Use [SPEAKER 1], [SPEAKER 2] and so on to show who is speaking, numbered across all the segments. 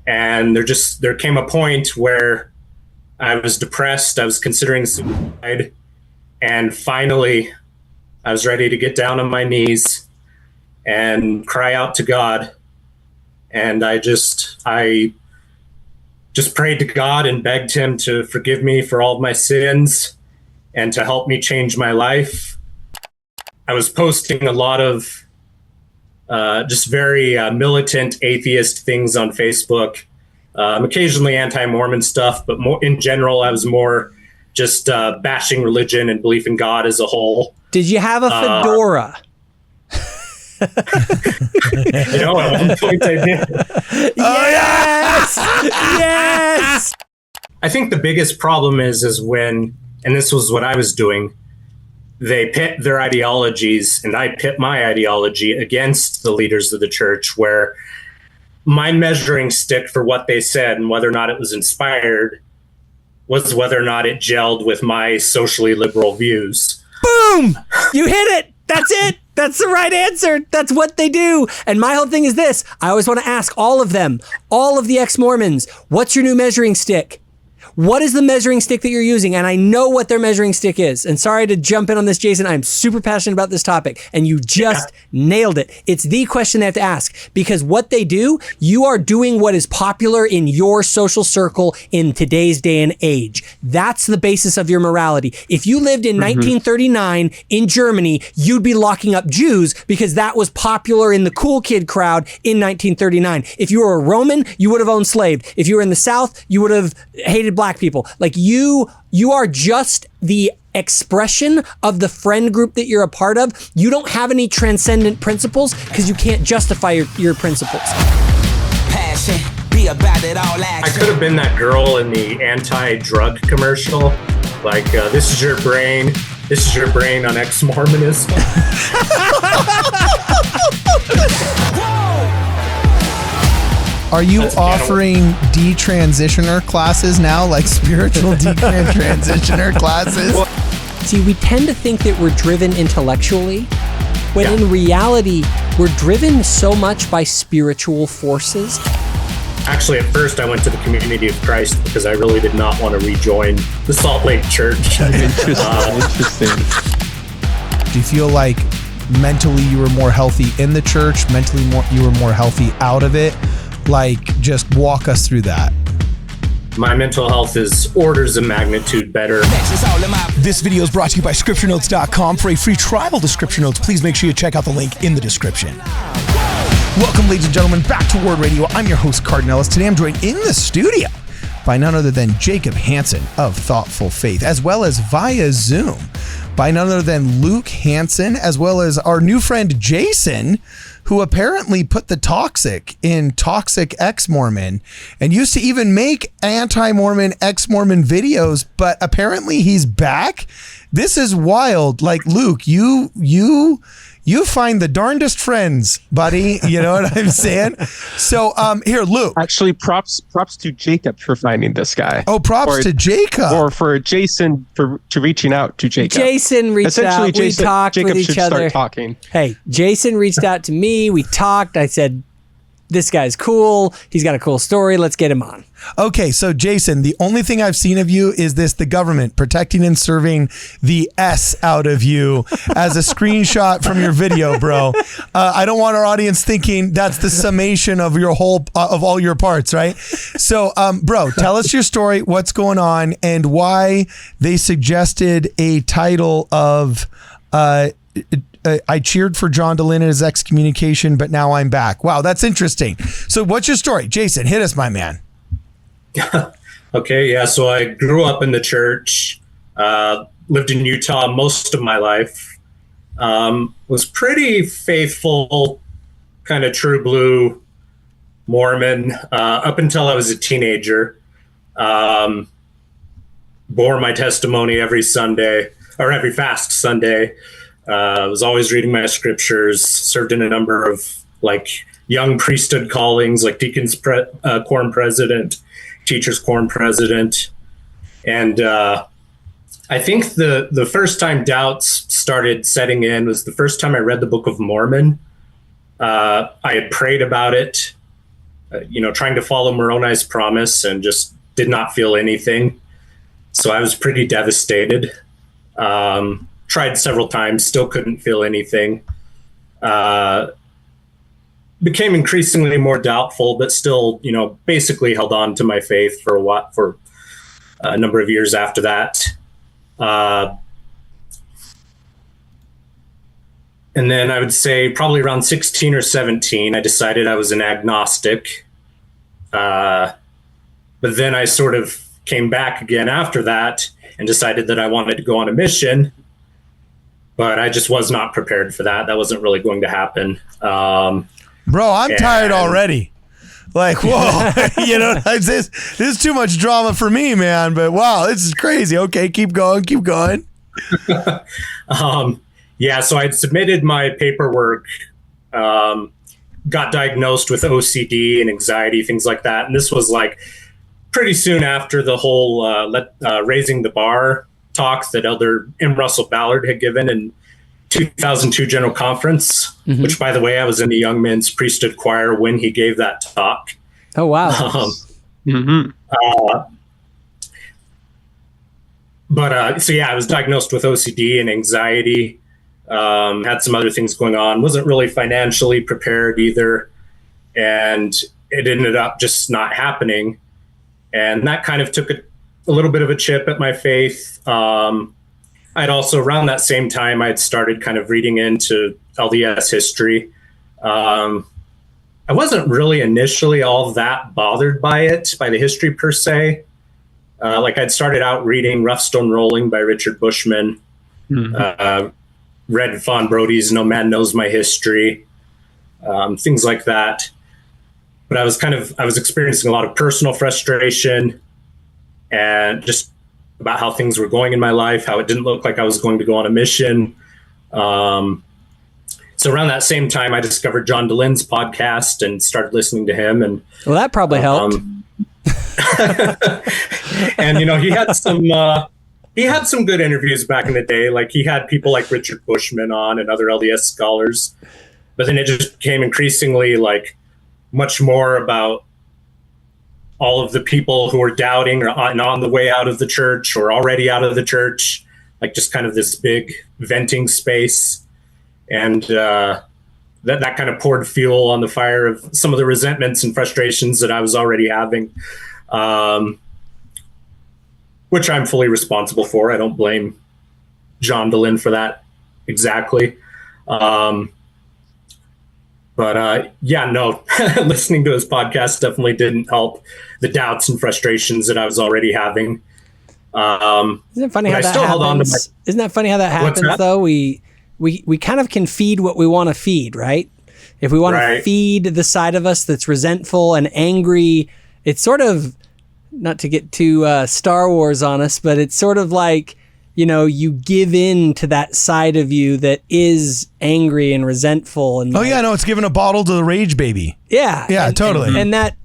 [SPEAKER 1] And there came a point where I was depressed. I was considering suicide. And finally, I was ready to get down on my knees and cry out to God. And I just prayed to God and begged him to forgive me for all of my sins and to help me change my life. I was posting a lot of just very militant atheist things on Facebook, occasionally anti-Mormon stuff, but more in general, I was more just bashing religion and belief in God as a whole.
[SPEAKER 2] Did you have a fedora?
[SPEAKER 1] At one point I did.
[SPEAKER 2] Yes! Yes!
[SPEAKER 1] I think the biggest problem is when, and this was what I was doing, they pit their ideologies, and I pit my ideology against the leaders of the church, where my measuring stick for what they said and whether or not it was inspired was whether or not it gelled with my socially liberal views.
[SPEAKER 2] Boom! You hit it! That's it! That's the right answer. That's what they do. And my whole thing is this. I always want to ask all of them, all of the ex-Mormons, what's your new measuring stick? What is the measuring stick that you're using? And I know what their measuring stick is. And sorry to jump in on this, Jason. I'm super passionate about this topic. And you just nailed it. It's the question they have to ask. Because what they do, you are doing what is popular in your social circle in today's day and age. That's the basis of your morality. If you lived in 1939 in Germany, you'd be locking up Jews because that was popular in the cool kid crowd in 1939. If you were a Roman, you would have owned slaves. If you were in the South, you would have hated black people. Like you are just the expression of the friend group that you're a part of. You don't have any transcendent principles because you can't justify your principles.
[SPEAKER 3] Passion, be about it all action.
[SPEAKER 1] I could have been that girl in the anti-drug commercial. Like, this is your brain on Ex-Mormonism.
[SPEAKER 4] Are you offering detransitioner classes now, like spiritual detransitioner classes?
[SPEAKER 2] See, we tend to think that we're driven intellectually, when in reality, we're driven so much by spiritual forces.
[SPEAKER 1] Actually, at first, I went to the Community of Christ because I really did not want to rejoin the Salt Lake Church.
[SPEAKER 5] Interesting.
[SPEAKER 4] Do you feel like mentally you were more healthy in the church, mentally you were more healthy out of it? Like, just walk us through that.
[SPEAKER 1] My mental health is orders of magnitude better.
[SPEAKER 6] This video is brought to you by ScriptureNotes.com. For a free trial to Scripture Notes, please make sure you check out the link in the description. Welcome, ladies and gentlemen, back to Word Radio. I'm your host, Cardinellis. Today I'm joined in the studio by none other than Jacob Hansen of Thoughtful Faith, as well as via Zoom by none other than Luke Hansen, as well as our new friend Jason, who apparently put the toxic in Toxic Ex-Mormon and used to even make anti-Mormon Ex-Mormon videos, but apparently he's back. This is wild. Like, Luke, you find the darndest friends, buddy. You know what I'm saying? So here, Luke.
[SPEAKER 5] Actually, props to Jacob for finding this guy.
[SPEAKER 4] Oh, props to Jacob.
[SPEAKER 5] Or for Jason to reaching out to Jacob.
[SPEAKER 2] Jason reached out. We talked
[SPEAKER 5] Jacob
[SPEAKER 2] with each
[SPEAKER 5] should
[SPEAKER 2] other.
[SPEAKER 5] Start talking.
[SPEAKER 2] Hey, Jason reached out to me. We talked. I said, this guy's cool. He's got a cool story. Let's get him on.
[SPEAKER 4] Okay, so Jason, the only thing I've seen of you is the government protecting and serving the S out of you as a screenshot from your video, bro. I don't want our audience thinking that's the summation of your whole of all your parts, right? So, bro, tell us your story, what's going on, and why they suggested a title of I cheered for John DeLynn in his excommunication, but now I'm back. Wow, that's interesting. So what's your story? Jason, hit us, my man.
[SPEAKER 1] Okay, yeah, so I grew up in the church, lived in Utah most of my life, was pretty faithful, kind of true blue Mormon, up until I was a teenager. Bore my testimony every Sunday, or every fast Sunday. Was always reading my scriptures, served in a number of like young priesthood callings, like deacon's quorum president, teacher's quorum president. And I think the first time doubts started setting in was the first time I read the Book of Mormon. I had prayed about it trying to follow Moroni's promise and just did not feel anything. So I was pretty devastated. Tried several times, still couldn't feel anything. Became increasingly more doubtful, but still, basically held on to my faith for a number of years after that. And then I would say probably around 16 or 17, I decided I was an agnostic. But then I sort of came back again after that and decided that I wanted to go on a mission. But I just was not prepared for that. That wasn't really going to happen.
[SPEAKER 4] Bro, I'm tired already. Like, whoa, this is too much drama for me, man. But wow, this is crazy. Okay, keep going.
[SPEAKER 1] Yeah, so I'd submitted my paperwork, got diagnosed with OCD and anxiety, things like that. And this was like pretty soon after the whole Raising the Bar talk that Elder M. Russell Ballard had given in 2002 General Conference, which, by the way, I was in the Young Men's Priesthood Choir when he gave that talk.
[SPEAKER 2] Oh, wow.
[SPEAKER 1] So I was diagnosed with OCD and anxiety. Had some other things going on. Wasn't really financially prepared either. And it ended up just not happening. And that kind of took a little bit of a chip at my faith. I'd also, around that same time, I'd started kind of reading into LDS history. I wasn't really initially all that bothered by the history per se. I'd started out reading Rough Stone Rolling by Richard Bushman, read Fawn Brody's No Man Knows My History, things like that. But I was experiencing a lot of personal frustration and just about how things were going in my life, how it didn't look like I was going to go on a mission. So around that same time, I discovered John Deline's podcast and started listening to him. And
[SPEAKER 2] well, that probably helped.
[SPEAKER 1] And he had some good interviews back in the day. Like, he had people like Richard Bushman on and other LDS scholars. But then it just became increasingly like much more about all of the people who are doubting or on the way out of the church or already out of the church, like just kind of this big venting space. And that kind of poured fuel on the fire of some of the resentments and frustrations that I was already having, which I'm fully responsible for. I don't blame John Deline for that exactly. Listening to his podcast definitely didn't help the doubts and frustrations that I was already having.
[SPEAKER 2] Isn't it funny how that happens? Isn't that funny how that happens, though? We kind of can feed what we want to feed, right? If we want to feed the side of us that's resentful and angry, it's sort of, not to get too Star Wars on us, but it's sort of like, you give in to that side of you that is angry and resentful. And
[SPEAKER 4] it's giving a bottle to the rage baby.
[SPEAKER 2] Yeah,
[SPEAKER 4] totally.
[SPEAKER 2] And that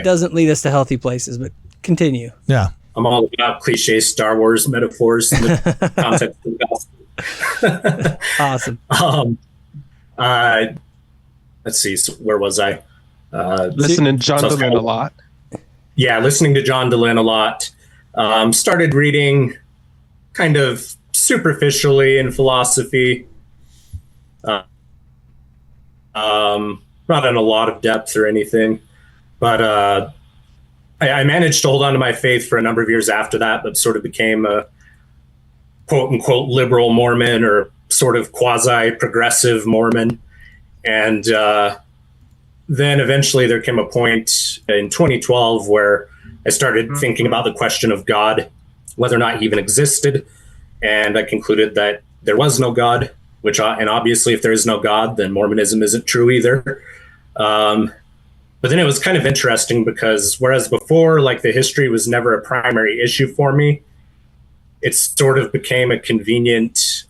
[SPEAKER 2] doesn't lead us to healthy places. But continue.
[SPEAKER 4] Yeah,
[SPEAKER 1] I'm all about cliche Star Wars metaphors in the context of the gospel.
[SPEAKER 2] Awesome.
[SPEAKER 1] Let's see. So where was I?
[SPEAKER 5] Listening to John Deline a lot.
[SPEAKER 1] Yeah, listening to John Deline a lot. Started reading kind of superficially in philosophy, not in a lot of depth or anything, but I managed to hold on to my faith for a number of years after that, but sort of became a quote unquote liberal Mormon or sort of quasi progressive Mormon. And then eventually there came a point in 2012 where I started thinking about the question of God, whether or not he even existed. And I concluded that there was no God, and obviously if there is no God, then Mormonism isn't true either. But then it was kind of interesting because whereas before, like, the history was never a primary issue for me, it sort of became a convenient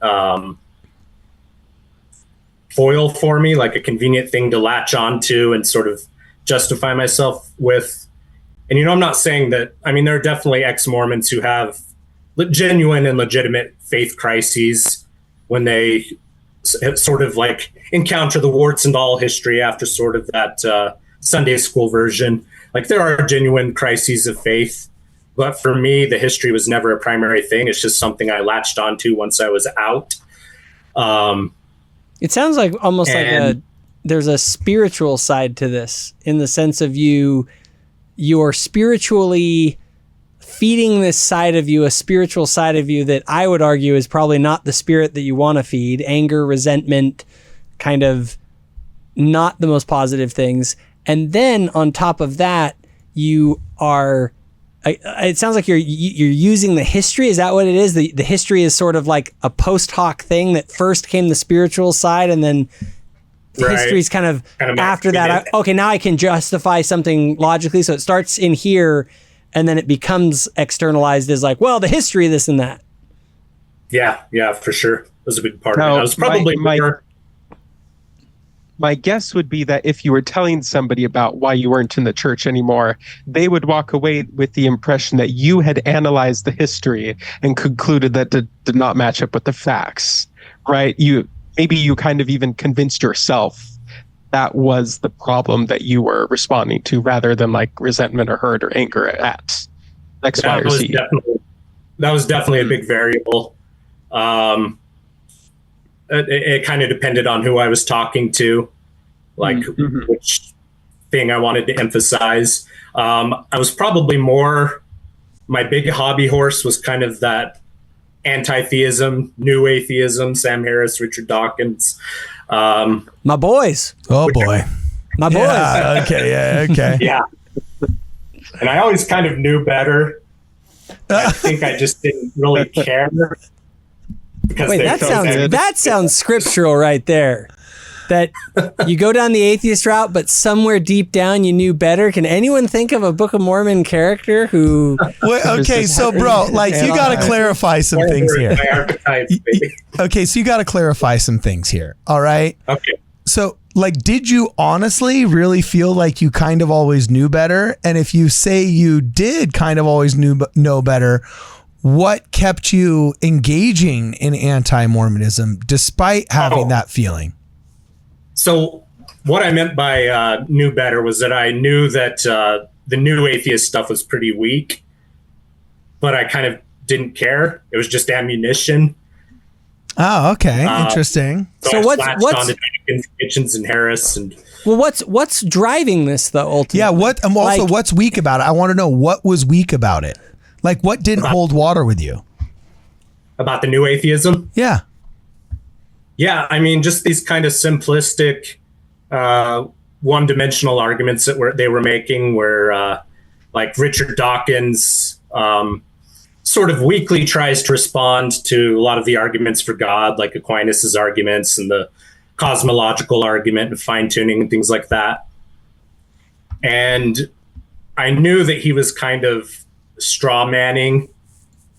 [SPEAKER 1] foil for me, like a convenient thing to latch onto and sort of justify myself with. And, I'm not saying that, there are definitely ex-Mormons who have genuine and legitimate faith crises when they sort of like encounter the warts and all history after sort of that Sunday school version. Like, there are genuine crises of faith, but for me, the history was never a primary thing. It's just something I latched onto once I was out.
[SPEAKER 2] It sounds like almost there's a spiritual side to this, in the sense of you're spiritually feeding this side of you, a spiritual side of you that I would argue is probably not the spirit that you want to feed. Anger, resentment, kind of not the most positive things. And then on top of that, you are, it sounds like you're using the history. Is that what it is? The history is sort of like a post hoc thing that first came the spiritual side, and then history is kind of after that. Okay, now I can justify something logically. So it starts in here, and then it becomes externalized as like, well, the history, this and that.
[SPEAKER 1] Yeah, for sure. That was a big part of it. I was probably
[SPEAKER 5] my guess would be that if you were telling somebody about why you weren't in the church anymore, they would walk away with the impression that you had analyzed the history and concluded that did not match up with the facts, right? Maybe you kind of even convinced yourself that was the problem that you were responding to, rather than like resentment or hurt or anger at X, Y, or Z.
[SPEAKER 1] That was definitely a big variable. It kind of depended on who I was talking to, like which thing I wanted to emphasize. I was probably my big hobby horse was kind of that anti-theism, new atheism, Sam Harris, Richard Dawkins.
[SPEAKER 2] My boys.
[SPEAKER 4] Oh boy.
[SPEAKER 2] My boys.
[SPEAKER 4] Yeah, okay.
[SPEAKER 1] Yeah. And I always kind of knew better. I think I just didn't really care.
[SPEAKER 2] Wait, that sounds scriptural right there. That you go down the atheist route, but somewhere deep down you knew better. Can anyone think of a Book of Mormon character who...
[SPEAKER 4] Okay, so bro, like you got to clarify some things here. Okay, so you got to clarify some things here. All right?
[SPEAKER 1] Okay.
[SPEAKER 4] So, like, did you honestly really feel like you kind of always knew better? And if you say you did kind of always know better, what kept you engaging in anti-Mormonism despite having that feeling?
[SPEAKER 1] So what I meant by knew better was that I knew that the new atheist stuff was pretty weak, but I kind of didn't care. It was just ammunition.
[SPEAKER 4] Oh, okay. Interesting.
[SPEAKER 1] So what's on the Hitchens and Harris and...
[SPEAKER 2] Well, what's driving this though, ultimately?
[SPEAKER 4] Yeah, what's weak about it? I want to know what was weak about it. Like, what didn't hold water with you?
[SPEAKER 1] About the new atheism?
[SPEAKER 4] Yeah.
[SPEAKER 1] Yeah, I mean, just these kind of simplistic, one-dimensional arguments that they were making, where like Richard Dawkins sort of weakly tries to respond to a lot of the arguments for God, like Aquinas's arguments and the cosmological argument and fine-tuning and things like that. And I knew that he was kind of straw manning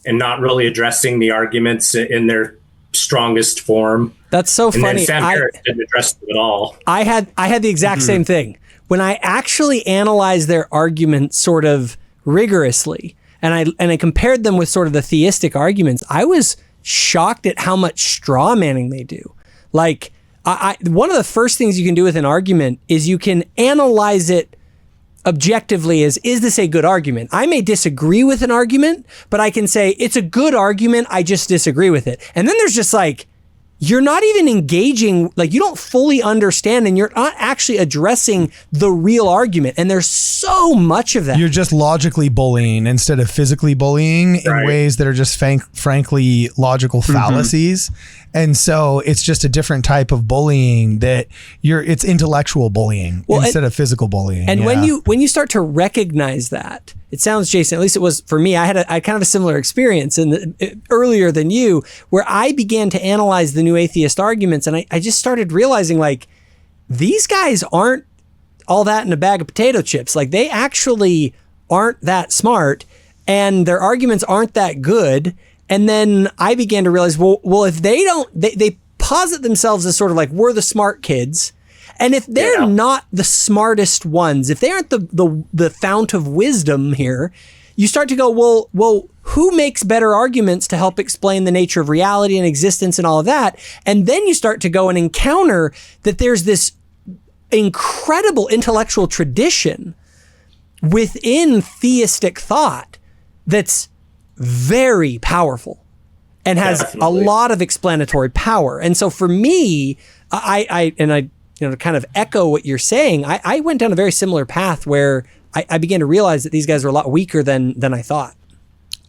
[SPEAKER 1] and not really addressing the arguments in their strongest form.
[SPEAKER 2] That's so funny.
[SPEAKER 1] And then Sam Harris didn't address them at all.
[SPEAKER 2] I had the exact same thing. When I actually analyzed their arguments sort of rigorously, and I compared them with sort of the theistic arguments, I was shocked at how much straw manning they do. Like, one of the first things you can do with an argument is you can analyze it objectively. Is this a good argument? I may disagree with an argument, but I can say it's a good argument, I just disagree with it. And then there's just like, you're not even engaging, like you don't fully understand, and you're not actually addressing the real argument. And there's so much of that.
[SPEAKER 4] You're just logically bullying instead of physically bullying in ways that are just frankly logical fallacies. And so it's just a different type of bullying it's intellectual bullying instead of physical bullying.
[SPEAKER 2] And when you start to recognize that, it sounds, Jason, at least it was for me, I had kind of a similar experience earlier than you, where I began to analyze the new atheist arguments, and I just started realizing, like, these guys aren't all that in a bag of potato chips. Like, they actually aren't that smart, and their arguments aren't that good. And then I began to realize, well, if they posit themselves as sort of like, we're the smart kids. And if they're not the smartest ones, if they aren't the fount of wisdom here, you start to go, well, who makes better arguments to help explain the nature of reality and existence and all of that? And then you start to go and encounter that there's this incredible intellectual tradition within theistic thought that's very powerful and has
[SPEAKER 1] Definitely.
[SPEAKER 2] a lot of explanatory power. And so for me, I kind of echo what you're saying. I went down a very similar path where I began to realize that these guys are a lot weaker than I thought.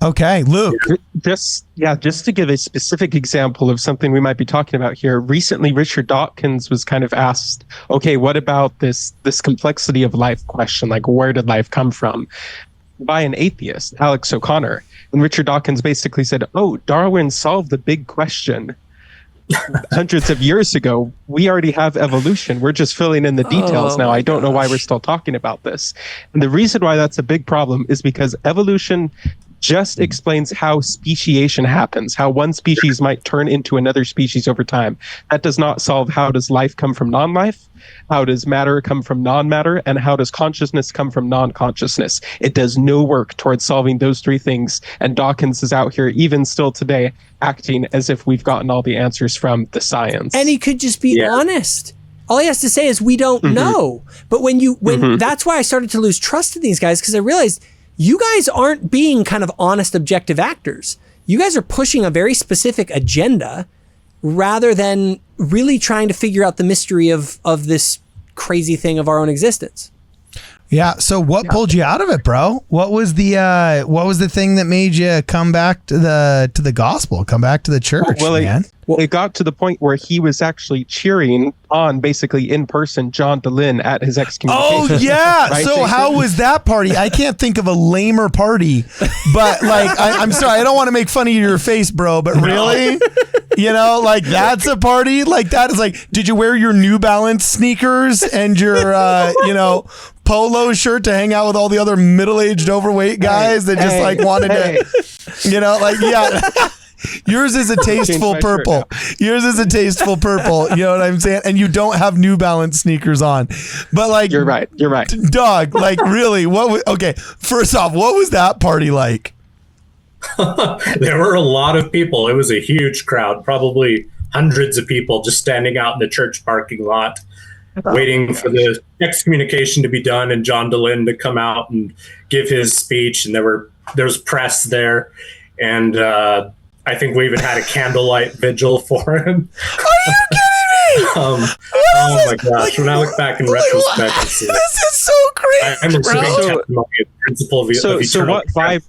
[SPEAKER 4] Okay, Luke.
[SPEAKER 5] Just to give a specific example of something we might be talking about here. Recently, Richard Dawkins was kind of asked, okay, what about this complexity of life question? Like, where did life come from? By an atheist, Alex O'Connor. And Richard Dawkins basically said, oh, Darwin solved the big question hundreds of years ago. We already have evolution. We're just filling in the details now. I don't know why we're still talking about this. And the reason why that's a big problem is because evolution just explains how speciation happens, how one species might turn into another species over time. That does not solve how does life come from non-life, how does matter come from non-matter, and how does consciousness come from non-consciousness. It does no work towards solving those three things, and Dawkins is out here, even still today, acting as if we've gotten all the answers from the science.
[SPEAKER 2] And he could just be honest. All he has to say is, we don't know. But when that's why I started to lose trust in these guys, because I realized you guys aren't being kind of honest, objective actors. You guys are pushing a very specific agenda rather than really trying to figure out the mystery of this crazy thing of our own existence.
[SPEAKER 4] Yeah. So what pulled you out of it, bro? What was the thing that made you come back to the gospel, come back to the church, man?
[SPEAKER 5] It got to the point where he was actually cheering on, basically in person, John DeLynn at his excommunication.
[SPEAKER 4] Oh yeah.
[SPEAKER 5] Right,
[SPEAKER 4] So
[SPEAKER 5] Jason?
[SPEAKER 4] how was that party? I can't think of a lamer party, but like, I'm sorry, I don't want to make fun of your face, bro, but really, you know, like that's a party. Like that is like, did you wear your New Balance sneakers and your, polo shirt to hang out with all the other middle-aged overweight guys that just like wanted to, you know, like, yeah. Yours is a tasteful purple. Yours is a tasteful purple. You know what I'm saying? And you don't have New Balance sneakers on. But like,
[SPEAKER 5] You're right.
[SPEAKER 4] Dog, like really, okay, first off, what was that party like?
[SPEAKER 1] There were a lot of people. It was a huge crowd, probably hundreds of people just standing out in the church parking lot, waiting for the excommunication to be done and John DeLynn to come out and give his speech. And there was press there. And I think we even had a candlelight vigil for him.
[SPEAKER 4] Are you kidding me?
[SPEAKER 1] Oh my gosh. When I look back in retrospect,
[SPEAKER 4] this is so crazy.
[SPEAKER 1] I'm a living testimony of the principle of
[SPEAKER 5] So
[SPEAKER 1] eternal
[SPEAKER 5] what vibe?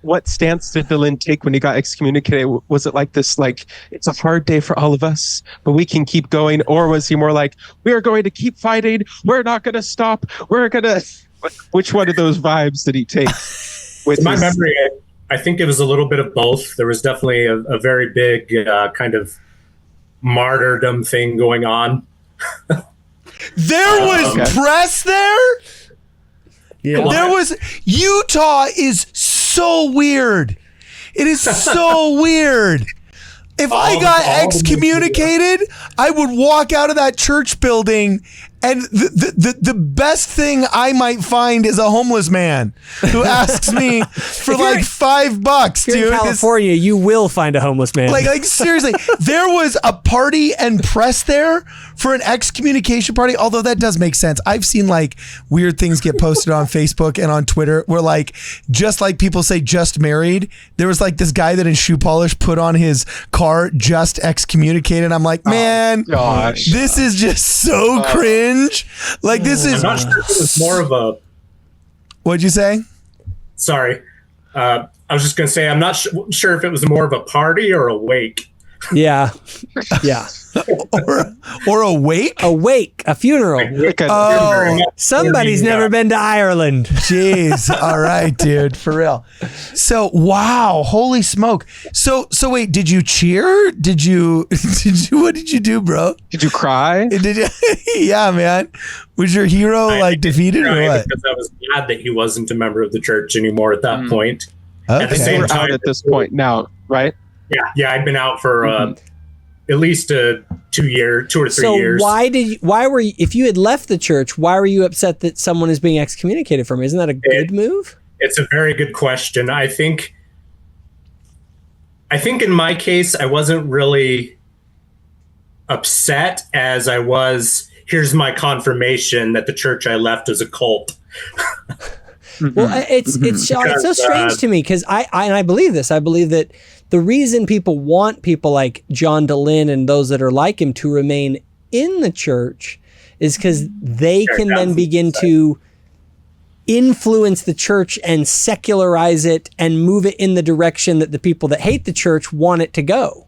[SPEAKER 5] What stance did DeLynn take when he got excommunicated? Was it like this, like, it's a hard day for all of us, but we can keep going? Or was he more like, we are going to keep fighting, we're not going to stop, we're going to... Which one of those vibes did he take? With
[SPEAKER 1] my memory, I think it was a little bit of both. There was definitely a very big kind of martyrdom thing going on.
[SPEAKER 4] There was press there?
[SPEAKER 2] Yeah.
[SPEAKER 4] There was... Utah is so weird. It is so weird. If I got excommunicated, I would walk out of that church building and the best thing I might find is a homeless man who asks me for like $5,
[SPEAKER 2] Here
[SPEAKER 4] dude.
[SPEAKER 2] in California, you will find a homeless man.
[SPEAKER 4] Like seriously, there was a party and press there for an excommunication party, although that does make sense. I've seen like weird things get posted on Facebook and on Twitter where like, just like people say just married, there was like this guy that in shoe polish put on his car just excommunicated. I'm like, man,
[SPEAKER 5] gosh.
[SPEAKER 4] this is just so cringe. Like this is...
[SPEAKER 1] I'm not sure if it was more of a...
[SPEAKER 4] What'd you say?
[SPEAKER 1] Sorry. I was just going to say, I'm not sure if it was more of a party or a wake.
[SPEAKER 2] yeah.
[SPEAKER 4] or a wake?
[SPEAKER 2] A wake, a funeral. Somebody's never been to Ireland.
[SPEAKER 4] Jeez. All right, dude. For real. So, wow. Holy smoke. So wait, did you cheer? What did you do, bro?
[SPEAKER 5] Did you cry?
[SPEAKER 4] Did you? Yeah, man. Was your hero like defeated or what?
[SPEAKER 1] Because I was glad that he wasn't a member of the church anymore at that point.
[SPEAKER 4] Okay.
[SPEAKER 1] At the same
[SPEAKER 5] We're
[SPEAKER 1] time,
[SPEAKER 5] out at this point now, right?
[SPEAKER 1] Yeah, I'd been out for at least 2 or 3 years.
[SPEAKER 2] So why were you, if you had left the church, why were you upset that someone is being excommunicated from? Isn't that a good move?
[SPEAKER 1] It's a very good question. I think in my case, I wasn't really upset as I was here's my confirmation that the church I left is a cult.
[SPEAKER 2] Well, it's so strange to me because I believe this. I believe that the reason people want people like John DeLynn and those that are like him to remain in the church is because they can then begin to influence the church and secularize it and move it in the direction that the people that hate the church want it to go.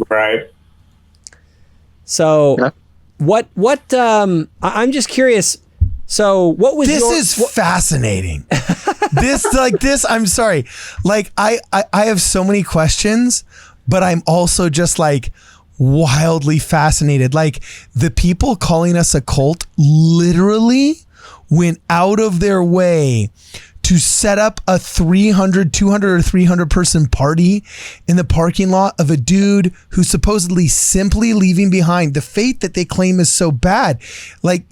[SPEAKER 1] Right.
[SPEAKER 2] So I'm just curious. So what was
[SPEAKER 4] fascinating. I'm sorry. Like I have so many questions, but I'm also just like wildly fascinated. Like the people calling us a cult literally went out of their way to set up a 200 or 300 person party in the parking lot of a dude who's supposedly simply leaving behind the faith that they claim is so bad. Like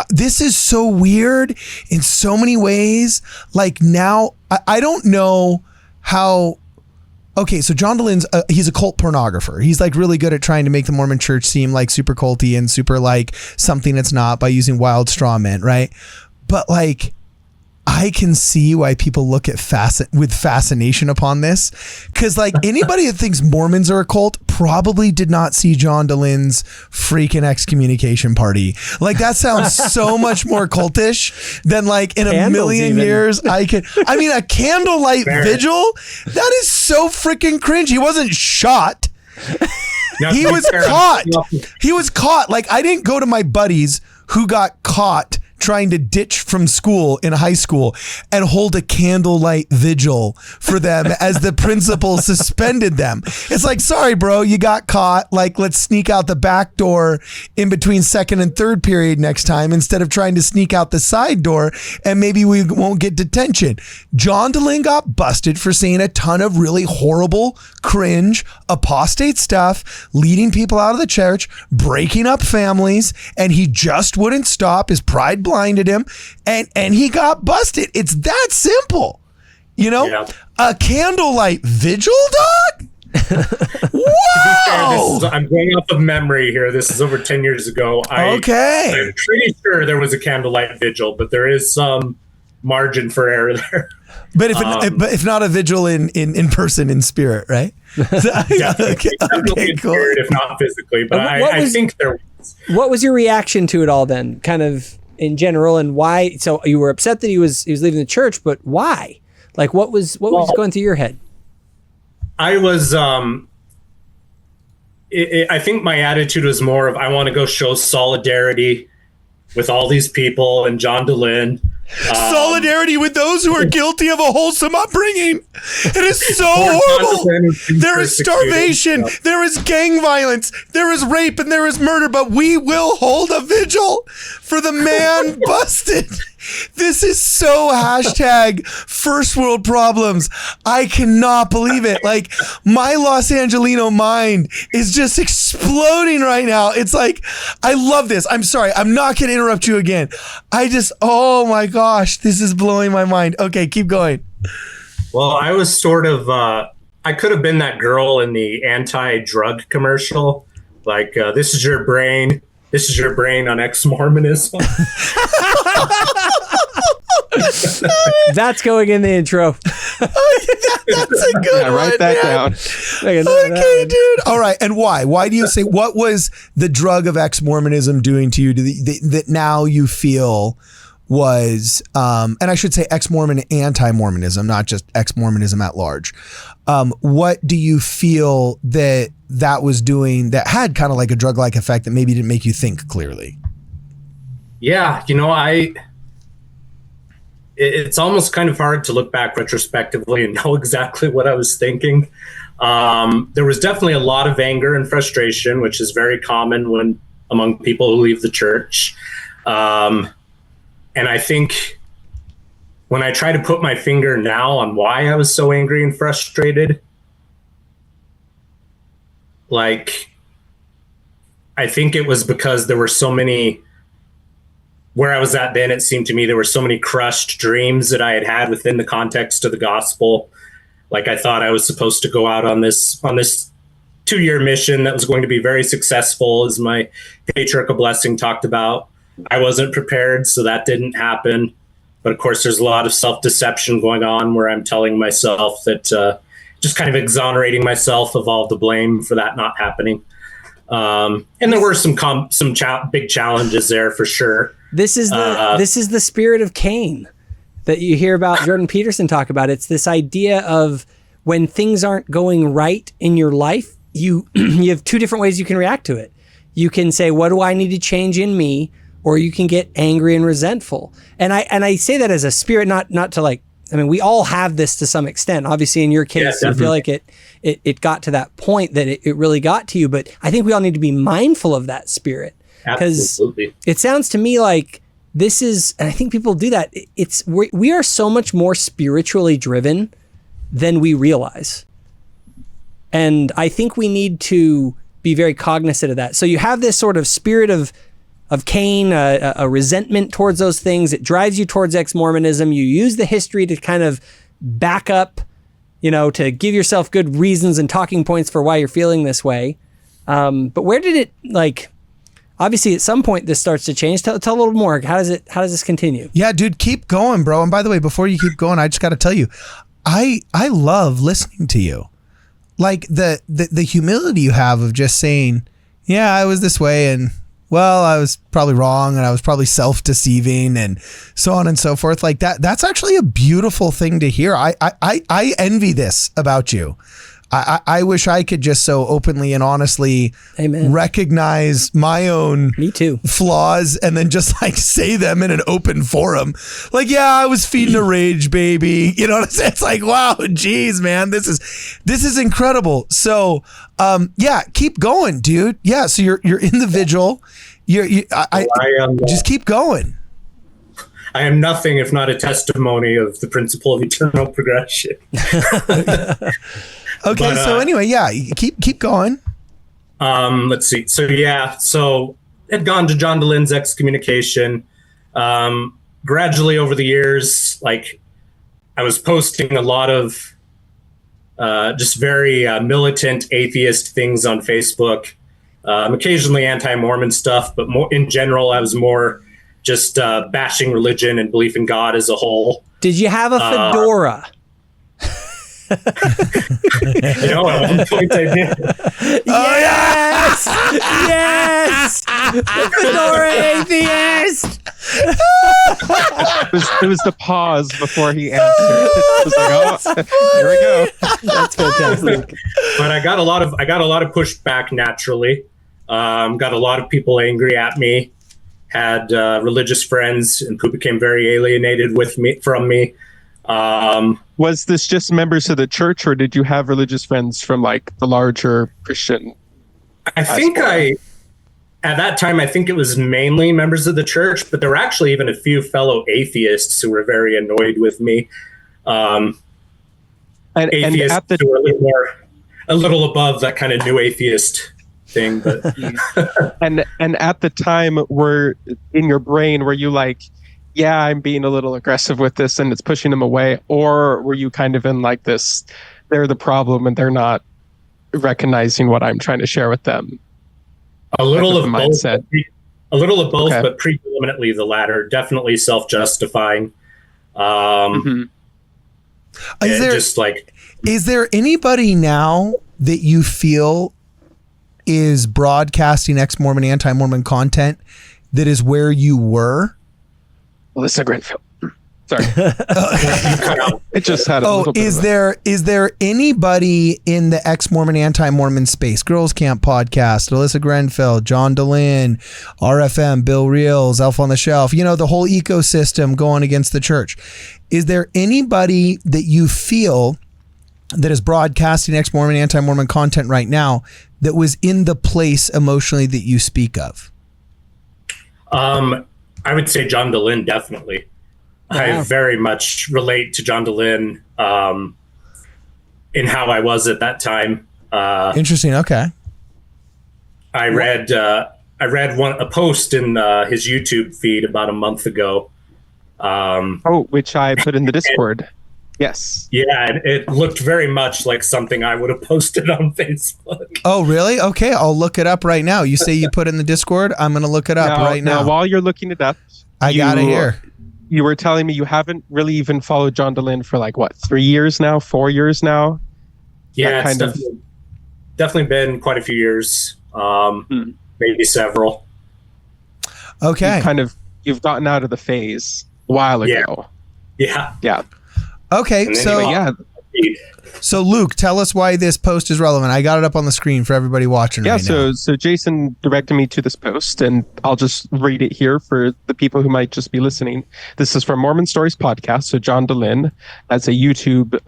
[SPEAKER 4] this is so weird in so many ways. Like now, I don't know how. Okay, so John DeLynn's he's a cult pornographer. He's like really good at trying to make the Mormon church seem like super culty and super like something it's not by using wild straw men, right? But like, I can see why people look at with fascination upon this, because like anybody that thinks Mormons are a cult probably did not see John DeLynn's freaking excommunication party. Like that sounds so much more cultish than like in a million years. I mean, a candlelight vigil. That is so freaking cringe. He wasn't shot. He was caught. He was caught. Like I didn't go to my buddies who got caught trying to ditch from school in high school and hold a candlelight vigil for them as the principal suspended them. It's like, sorry, bro, you got caught. Like, let's sneak out the back door in between second and third period next time instead of trying to sneak out the side door and maybe we won't get detention. John DeLynn got busted for saying a ton of really horrible, cringe, apostate stuff, leading people out of the church, breaking up families, and he just wouldn't stop. His pride blinded him and he got busted. It's that simple. You know,
[SPEAKER 1] yeah.
[SPEAKER 4] A candlelight vigil, dog?
[SPEAKER 1] Whoa! I'm going off of memory here. This is over 10 years ago. I'm pretty sure there was a candlelight vigil, but there is some margin for error there.
[SPEAKER 4] But if not a vigil in person, in spirit, right?
[SPEAKER 1] Okay, cool. Spirit, if not physically, but I think there was.
[SPEAKER 2] What was your reaction to it all then? Kind of in general, and why? So you were upset that he was leaving the church, but why? Like, what was going through your head?
[SPEAKER 1] I was. I think my attitude was more of I want to go show solidarity with all these people and John DeLynn.
[SPEAKER 4] Solidarity with those who are guilty of a wholesome upbringing. It is so horrible. There is starvation. There is gang violence. There is rape and there is murder, but we will hold a vigil for the man busted. This is so hashtag first world problems. I cannot believe it. Like my Los Angelino mind is just exploding right now. It's like, I love this. I'm sorry. I'm not going to interrupt you again. Oh my gosh, this is blowing my mind. Okay, keep going.
[SPEAKER 1] Well, I was sort of, I could have been that girl in the anti-drug commercial. Like, this is your brain. This is your brain on Ex-Mormonism.
[SPEAKER 2] That's going in the intro.
[SPEAKER 4] That's a good one.
[SPEAKER 5] Write that down.
[SPEAKER 4] Okay, dude. All right. And why? Why do you say, what was the drug of Ex-Mormonism doing to you that now you feel was, and I should say Ex-Mormon anti-Mormonism, not just Ex-Mormonism at large. What do you feel that was doing that had kind of like a drug-like effect that maybe didn't make you think clearly?
[SPEAKER 1] Yeah, it's almost kind of hard to look back retrospectively and know exactly what I was thinking. There was definitely a lot of anger and frustration, which is very common among people who leave the church. And I think when I try to put my finger now on why I was so angry and frustrated, like, I think it was because there were so many, where I was at then, it seemed to me there were so many crushed dreams that I had within the context of the gospel. Like I thought I was supposed to go out on this 2-year mission that was going to be very successful, as my patriarchal blessing talked about. I wasn't prepared, so that didn't happen. But of course, there's a lot of self-deception going on where I'm telling myself that, just kind of exonerating myself of all the blame for that not happening. And there were some big challenges there for sure.
[SPEAKER 2] This is the spirit of Cain that you hear about Jordan Peterson talk about. It's this idea of when things aren't going right in your life, you have two different ways you can react to it. You can say, what do I need to change in me? Or you can get angry and resentful. And I say that as a spirit, not to like, I mean, we all have this to some extent. Obviously, in your case, I feel like it got to that point that it really got to you. But I think we all need to be mindful of that spirit. Because it sounds to me like this is, and I think people do that. We are so much more spiritually driven than we realize. And I think we need to be very cognizant of that. So you have this sort of spirit of Cain, a resentment towards those things. It drives you towards ex-Mormonism. You use the history to kind of back up, to give yourself good reasons and talking points for why you're feeling this way. But where did it, obviously at some point this starts to change. Tell a little more. How does this continue?
[SPEAKER 4] Yeah, dude, keep going, bro. And by the way, before you keep going, I just got to tell you, I love listening to you. Like the humility you have of just saying, yeah, I was this way, and well, I was probably wrong, and I was probably self-deceiving, and so on and so forth. Like that's actually a beautiful thing to hear. I envy this about you. I wish I could just so openly and honestly recognize my own flaws and then just say them in an open forum. Like, yeah, I was feeding a rage baby. You know what I'm saying? It's like, wow, geez, man, this is incredible. So, yeah, keep going, dude. Yeah. So you're in the vigil. Just keep going.
[SPEAKER 1] I am nothing if not a testimony of the principle of eternal progression.
[SPEAKER 4] Okay, so anyway, yeah, keep going.
[SPEAKER 1] Let's see. So had gone to John DeLynne's Excommunication. Gradually over the years, I was posting a lot of just very militant atheist things on Facebook. Occasionally anti-Mormon stuff, but more in general, I was more just bashing religion and belief in God as a whole.
[SPEAKER 2] Did you have a fedora?
[SPEAKER 1] At one point I did.
[SPEAKER 2] Yes! Yes! The fedora atheist!
[SPEAKER 5] It was the pause before he answered. It was like, oh, here we go.
[SPEAKER 2] That's fantastic.
[SPEAKER 1] But I got a lot of pushback naturally. Got a lot of people angry at me. Had religious friends who became very alienated from me.
[SPEAKER 5] Was this just members of the church, or did you have religious friends from the larger Christian?
[SPEAKER 1] I think at that time, I think it was mainly members of the church, but there were actually even a few fellow atheists who were very annoyed with me. Atheists who were a little above that kind of new atheist thing. But
[SPEAKER 5] and at the time, in your brain, were you like, yeah, I'm being a little aggressive with this and it's pushing them away? Or were you kind of in this, they're the problem and they're not recognizing what I'm trying to share with them?
[SPEAKER 1] A little of both.
[SPEAKER 5] Mindset.
[SPEAKER 1] A little of both, but predominantly the latter. Definitely self-justifying.
[SPEAKER 4] Is there anybody now that you feel is broadcasting ex-Mormon, anti-Mormon content that is where you were?
[SPEAKER 5] Melissa Grenfell. Sorry. It just had a little bit
[SPEAKER 4] is there anybody in the ex-Mormon, anti-Mormon space? Girls Camp Podcast, Alyssa Grenfell, John DeLynne, RFM, Bill Reels, Elf on the Shelf, the whole ecosystem going against the church. Is there anybody that you feel that is broadcasting ex-Mormon, anti-Mormon content right now that was in the place emotionally that you speak of?
[SPEAKER 1] I would say John DeLynne, definitely. Wow. I very much relate to John DeLynne in how I was at that time.
[SPEAKER 4] Interesting. Okay.
[SPEAKER 1] I read a post in his YouTube feed about a month ago.
[SPEAKER 5] Which I put in the Discord. Yes.
[SPEAKER 1] Yeah, and it looked very much like something I would have posted on Facebook.
[SPEAKER 4] Oh, really? Okay, I'll look it up right now. You say you put in the Discord? I'm going to look it up right now.
[SPEAKER 5] Now, while you're looking it up,
[SPEAKER 4] I got it here.
[SPEAKER 5] You were telling me you haven't really even followed John Dehlin for like, what, 3 years now, 4 years now?
[SPEAKER 1] Yeah, it's definitely been quite a few years, maybe several.
[SPEAKER 4] Okay.
[SPEAKER 5] You've gotten out of the phase a while ago.
[SPEAKER 1] Yeah.
[SPEAKER 4] Okay, so Luke, tell us why this post is relevant. I got it up on the screen for everybody watching right now.
[SPEAKER 5] So Jason directed me to this post, and I'll just read it here for the people who might just be listening. This is from Mormon Stories Podcast. So John Dehlin has a YouTube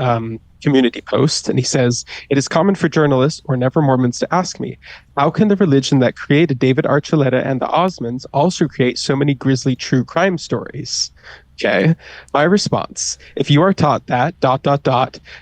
[SPEAKER 5] community post, and he says, "It is common for journalists or never Mormons to ask me, how can the religion that created David Archuleta and the Osmonds also create so many grisly true crime stories?" Okay. My response: if you are taught that ...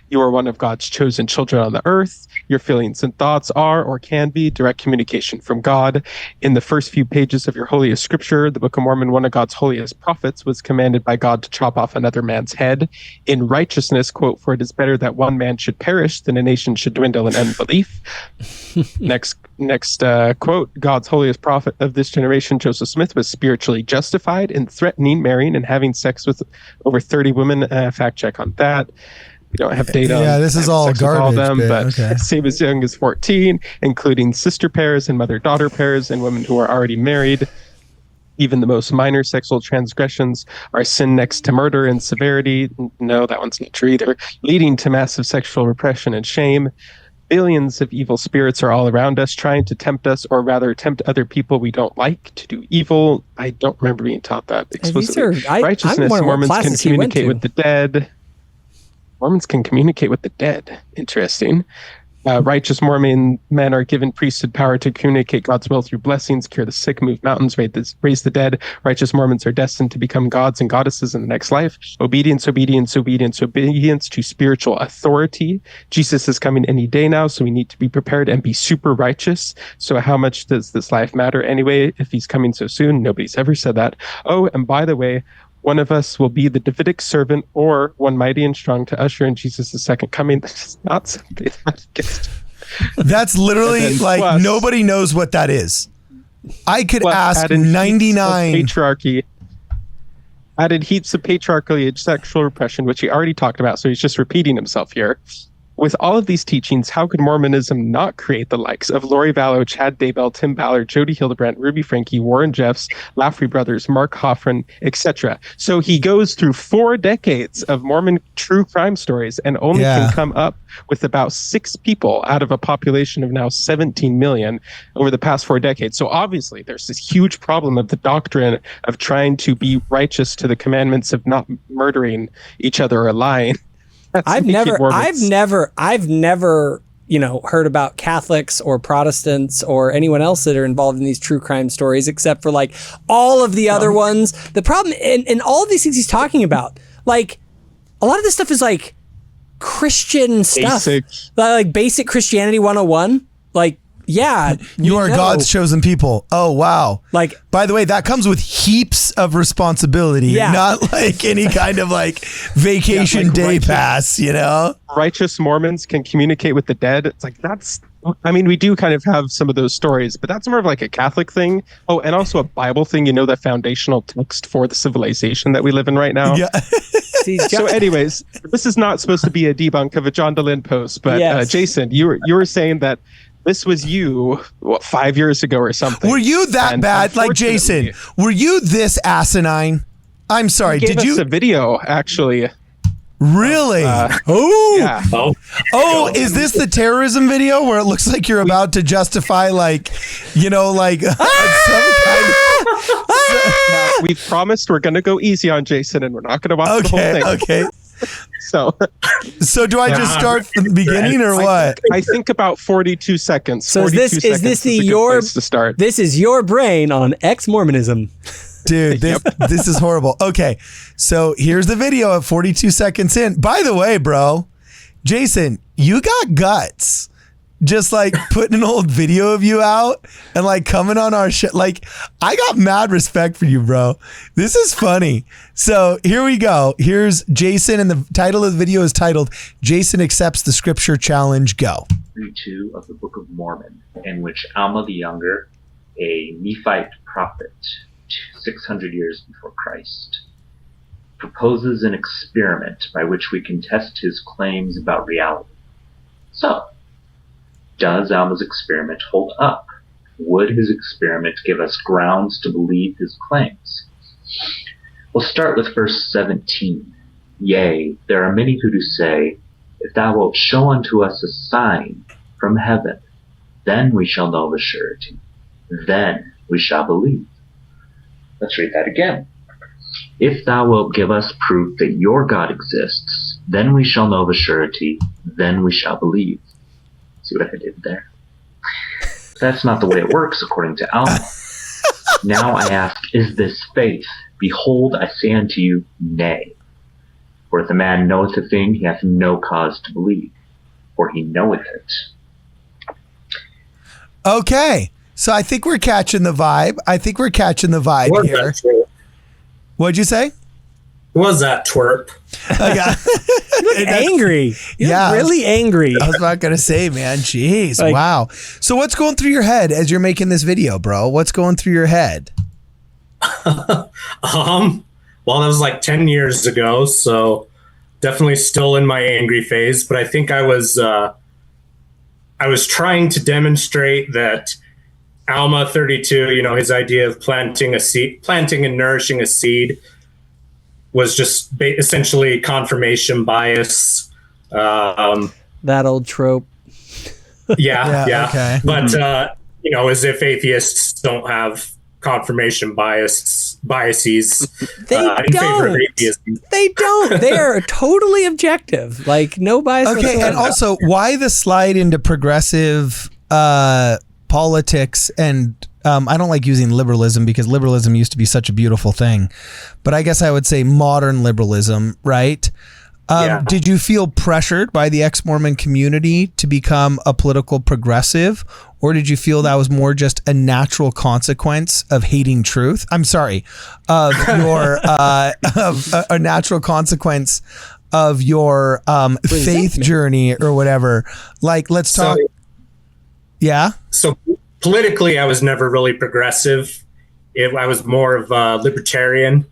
[SPEAKER 5] you are one of God's chosen children on the earth, your feelings and thoughts are or can be direct communication from God. In the first few pages of your holiest scripture, the Book of Mormon, one of God's holiest prophets, was commanded by God to chop off another man's head. In righteousness, quote, "For it is better that one man should perish than a nation should dwindle in unbelief." Next quote: "God's holiest prophet of this generation, Joseph Smith, was spiritually justified in threatening, marrying, and having sex with over 30 women." Fact check on that. We don't have data.
[SPEAKER 4] Yeah, this is all garbage.
[SPEAKER 5] But same as young as 14, including sister pairs and mother-daughter pairs and women who are already married. Even the most minor sexual transgressions are sin next to murder in severity. No, that one's not true either. Leading to massive sexual repression and shame. Billions of evil spirits are all around us, trying to tempt us, or rather tempt other people we don't like to do evil. I don't remember being taught that explicitly. Righteousness, Mormons can communicate with the dead. Mormons can communicate with the dead. Interesting. Righteous Mormon men are given priesthood power to communicate God's will through blessings, cure the sick, move mountains, raise the dead. Righteous Mormons are destined to become gods and goddesses in the next life. Obedience to spiritual authority. Jesus is coming any day now, so we need to be prepared and be super righteous. So how much does this life matter anyway if he's coming so soon? Nobody's ever said that. Oh, and by the way, one of us will be the Davidic servant, or one mighty and strong to usher in Jesus' second coming. That's not something that gets.
[SPEAKER 4] That's literally like nobody knows what that is. I could ask 99.
[SPEAKER 5] Patriarchy. Added heaps of patriarchal sexual repression, which he already talked about, so he's just repeating himself here. With all of these teachings, how could Mormonism not create the likes of Lori Vallow, Chad Daybell, Tim Ballard, Jody Hildebrandt, Ruby Franke, Warren Jeffs, Laffrey Brothers, Mark Hoffman, etc.? So he goes through 4 decades of Mormon true crime stories and only can come up with about 6 people out of a population of now 17 million over the past 4 decades. So obviously there's this huge problem of the doctrine of trying to be righteous to the commandments of not murdering each other or lying.
[SPEAKER 2] I've never, heard about Catholics or Protestants or anyone else that are involved in these true crime stories, except for like all of the other ones. The problem in all of these things he's talking about, like a lot of this stuff is like Christian stuff, like basic Christianity 101. Like, yeah,
[SPEAKER 4] you are God's chosen people. Oh, wow.
[SPEAKER 2] Like,
[SPEAKER 4] by the way, that comes with heaps of responsibility, not like any kind of like vacation day pass, you know?
[SPEAKER 5] Righteous Mormons can communicate with the dead. It's like, we do kind of have some of those stories, but that's more of like a Catholic thing. Oh, and also a Bible thing, the foundational text for the civilization that we live in right now. Yeah. So anyways, this is not supposed to be a debunk of a John Dehlin post, but Jason, you were saying that this was you 5 years ago or something.
[SPEAKER 4] Were you that bad? Like, Jason, were you this asinine? I'm sorry.
[SPEAKER 5] Did you? Us a video, actually.
[SPEAKER 4] Really?
[SPEAKER 5] Yeah.
[SPEAKER 4] Oh, is this the terrorism video where it looks like you're about to justify some kind of...
[SPEAKER 5] We've promised we're going to go easy on Jason and we're not going to watch the whole thing.
[SPEAKER 4] Okay.
[SPEAKER 5] So
[SPEAKER 4] do I just start from the beginning or what?
[SPEAKER 5] I think about 42 seconds.
[SPEAKER 2] So is this place
[SPEAKER 5] to start?
[SPEAKER 2] This is your brain on ex-Mormonism.
[SPEAKER 4] Dude, this is horrible. Okay, so here's the video at 42 seconds in. By the way, bro, Jason, you got guts. just like putting an old video of you out and like coming on our shit. Like, I got mad respect for you, bro. This is funny. So here we go. Here's Jason, and the title of the video is titled Jason Accepts the Scripture Challenge. Go.
[SPEAKER 7] 32 of the Book of Mormon, in which Alma the Younger, a Nephite prophet 600 years before Christ, proposes an experiment by which we can test his claims about reality. So, does Alma's experiment hold up? Would his experiment give us grounds to believe his claims? We'll start with verse 17. Yea, there are many who do say, if thou wilt show unto us a sign from heaven, then we shall know the surety. Then we shall believe. Let's read that again. If thou wilt give us proof that your God exists, then we shall know the surety, then we shall believe. See what I did there? That's not the way it works according to Alma. Now I ask, is this faith? Behold, I say unto you, nay. For if a man knoweth a thing, he hath no cause to believe, for he knoweth it.
[SPEAKER 4] Okay. So I think we're catching the vibe.
[SPEAKER 1] Was
[SPEAKER 4] here.
[SPEAKER 1] that twerp?
[SPEAKER 4] What'd you say?
[SPEAKER 1] Was that twerp?
[SPEAKER 2] You look angry. You look really angry.
[SPEAKER 4] I was not going to say, man. Jeez.
[SPEAKER 2] Like-
[SPEAKER 4] wow. So what's going through your head as you're making this video, bro? What's going through your head?
[SPEAKER 1] Well, that was like 10 years ago, so definitely still in my angry phase, but I think I was trying to demonstrate that Alma 32, you know, his idea of planting and nourishing a seed was just essentially confirmation bias.
[SPEAKER 2] That old trope.
[SPEAKER 1] Yeah.
[SPEAKER 4] Okay.
[SPEAKER 1] But, you know, as if atheists don't have confirmation biases
[SPEAKER 2] They
[SPEAKER 1] in favor of
[SPEAKER 2] don't.
[SPEAKER 1] atheism.
[SPEAKER 2] They don't. They are totally objective. Like, no bias.
[SPEAKER 4] Okay.
[SPEAKER 2] whatsoever.
[SPEAKER 4] And also, why the slide into progressive politics? And I don't like using liberalism because liberalism used to be such a beautiful thing. But I guess I would say modern liberalism, right?
[SPEAKER 1] Yeah.
[SPEAKER 4] Did you feel pressured by the ex-Mormon community to become a political progressive, or did you feel that was more just a natural consequence of hating truth? I'm sorry, of your a natural consequence of your faith journey or whatever. Like, let's talk. Yeah.
[SPEAKER 1] So politically, I was never really progressive. I was more of a libertarian,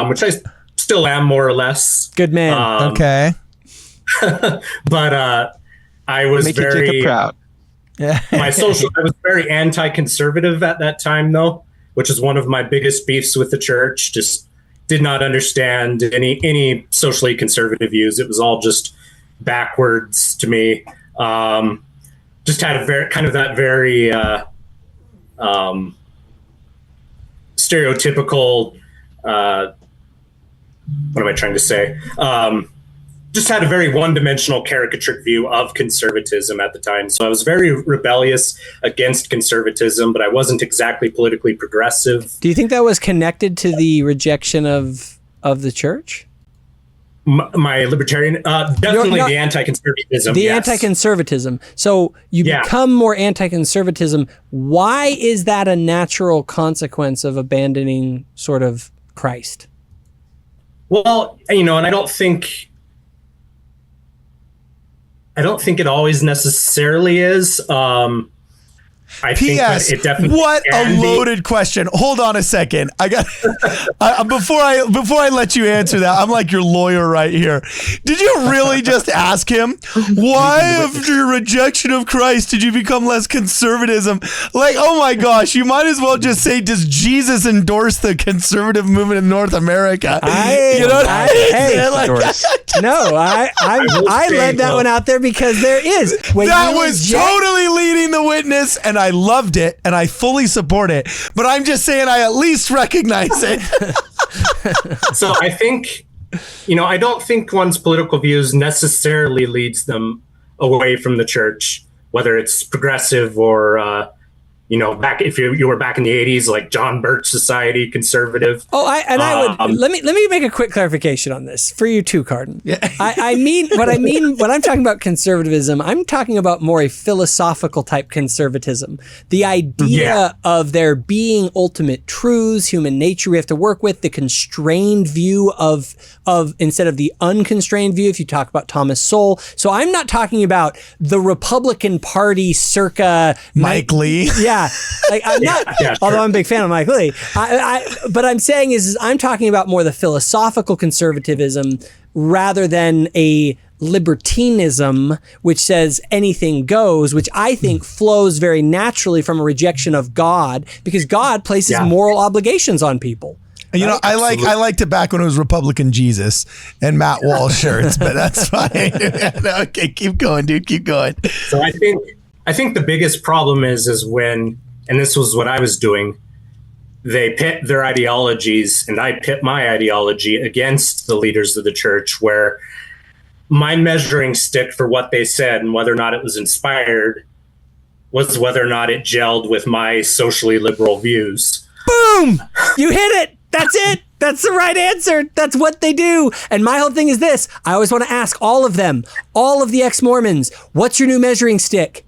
[SPEAKER 1] which I still am more or less.
[SPEAKER 2] Good man.
[SPEAKER 4] Okay.
[SPEAKER 1] But I was
[SPEAKER 5] Make your Jacob proud.
[SPEAKER 4] Yeah.
[SPEAKER 1] I was very anti-conservative at that time, though, which is one of my biggest beefs with the church. Just did not understand any socially conservative views. It was all just backwards to me. Just had a very kind of that very stereotypical. What am I trying to say? Just had a very one-dimensional caricature view of conservatism at the time. So I was very rebellious against conservatism, but I wasn't exactly politically progressive.
[SPEAKER 2] Do you think that was connected to the rejection of the church?
[SPEAKER 1] My libertarian, definitely the anti-conservatism.
[SPEAKER 2] The
[SPEAKER 1] yes.
[SPEAKER 2] anti-conservatism. So you become more anti-conservatism. Why is that a natural consequence of abandoning sort of Christ?
[SPEAKER 1] Well, you know, and I don't think it always necessarily is. I think that it definitely
[SPEAKER 4] What a
[SPEAKER 1] can be.
[SPEAKER 4] loaded question. Hold on a second. I got before I let you answer that, I'm like your lawyer right here. Did you really just ask him why after your rejection of Christ did you become less conservatism? Like, oh my gosh, you might as well just say, does Jesus endorse the conservative movement in North America? I
[SPEAKER 2] led that one out there because there is. When
[SPEAKER 4] that
[SPEAKER 2] you
[SPEAKER 4] was totally leading the witness, and I loved it, and I fully support it. But I'm just saying I at least recognize it.
[SPEAKER 1] So I think, you know, I don't think one's political views necessarily leads them away from the church, whether it's progressive or back if you were back in the 80s, like John Birch Society, conservative.
[SPEAKER 2] I would let me make a quick clarification on this for you too, Carden. Yeah. I mean when I'm talking about conservatism, I'm talking about more a philosophical type conservatism. The idea of there being ultimate truths, human nature we have to work with, the constrained view of instead of the unconstrained view, if you talk about Thomas Sowell. So I'm not talking about the Republican Party circa
[SPEAKER 4] Mike Lee.
[SPEAKER 2] Yeah. Like I'm not, although I'm a big fan of Mike Lee. But I'm saying is I'm talking about more the philosophical conservatism rather than a libertinism, which says anything goes, which I think flows very naturally from a rejection of God, because God places moral obligations on people.
[SPEAKER 4] I liked it back when it was Republican Jesus and Matt Walsh shirts, but that's fine. Okay, keep going, dude. Keep going.
[SPEAKER 1] So I think the biggest problem is when, and this was what I was doing, they pit their ideologies and I pit my ideology against the leaders of the church, where my measuring stick for what they said and whether or not it was inspired was whether or not it gelled with my socially liberal views.
[SPEAKER 2] Boom! You hit it! That's it! That's the right answer. That's what they do. And my whole thing is this. I always want to ask all of them, all of the ex-Mormons, what's your new measuring stick?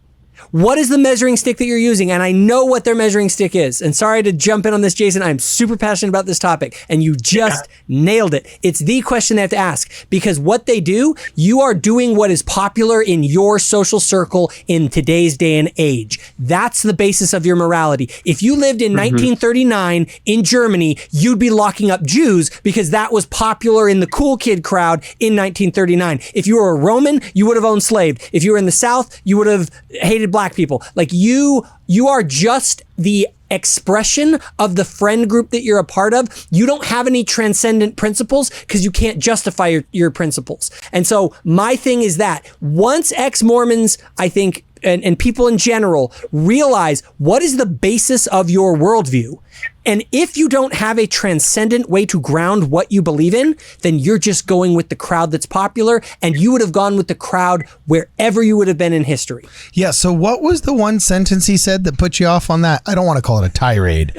[SPEAKER 2] What is the measuring stick that you're using? And I know what their measuring stick is. And sorry to jump in on this, Jason. I'm super passionate about this topic. And you just nailed it. It's the question they have to ask. Because what they do, you are doing what is popular in your social circle in today's day and age. That's the basis of your morality. If you lived in 1939 in Germany, you'd be locking up Jews because that was popular in the cool kid crowd in 1939. If you were a Roman, you would have owned slaves. If you were in the South, you would have hated black people. Like you are just the expression of the friend group that you're a part of. You don't have any transcendent principles because you can't justify your principles. And so my thing is that once ex-Mormons, I think, and people in general realize what is the basis of your worldview. And if you don't have a transcendent way to ground what you believe in, then you're just going with the crowd that's popular, and you would have gone with the crowd wherever you would have been in history.
[SPEAKER 4] Yeah. So what was the one sentence he said that put you off on that? I don't want to call it a tirade,